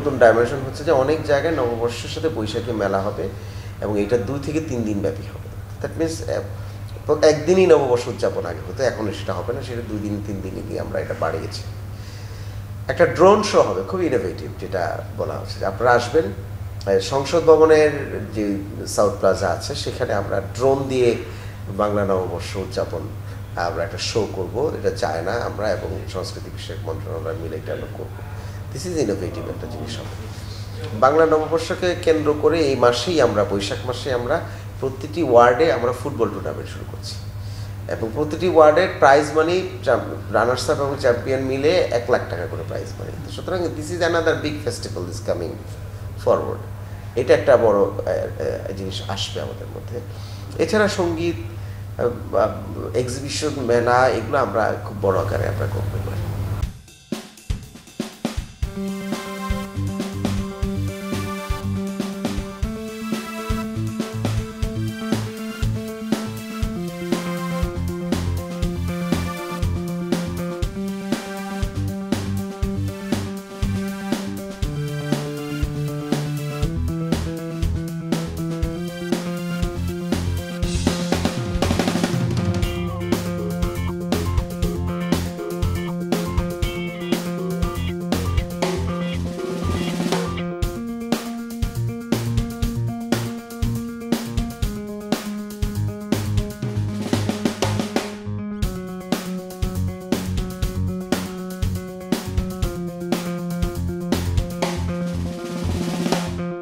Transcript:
নতুন ডাইমেনশন হচ্ছে যে অনেক জায়গায় নববর্ষের সাথে বৈশাখী মেলা হবে এবং এটা 2 থেকে 3 দিন ব্যাপী হবে। দ্যাট মিনস একদিনই নববর্ষ উদযাপন আগে হতো, এখন সেটা হবে না, সেটা 2 দিন 3 দিনে গিয়ে আমরা এটা বাড়িয়েছি। একটা ড্রোন শো হবে, খুব ইনোভেটিভ, যেটা বলা হচ্ছে যে আপনারা আসবেন সংসদ ভবনের যে সাউথ প্লাজা আছে সেখানে আমরা ড্রোন দিয়ে বাংলা নববর্ষ উদযাপন আমরা একটা শো করব। এটা চায় না আমরা এবং সংস্কৃতি বিষয়ক মন্ত্রণালয় মিলে এটা আমরা করবো। দিস ইজ ইনোভেটিভ একটা জিনিস হবে। বাংলা নববর্ষকে কেন্দ্র করে এই মাসেই আমরা বৈশাখ মাসে আমরা প্রতিটি ওয়ার্ডে আমরা ফুটবল টুর্নামেন্ট শুরু করছি এবং প্রতিটি ওয়ার্ডের প্রাইজ মানি রানার্স আপ এবং চ্যাম্পিয়ন মিলে 1 লাখ টাকা করে প্রাইজ মানি। সুতরাং this is another big festival is coming forward. এটা একটা বড় জিনিস আসবে আমাদের মধ্যে। এছাড়া সঙ্গীত, এক্সিবিশন, মেলা, এগুলো আমরা খুব বড় আকারে আমরা করবো।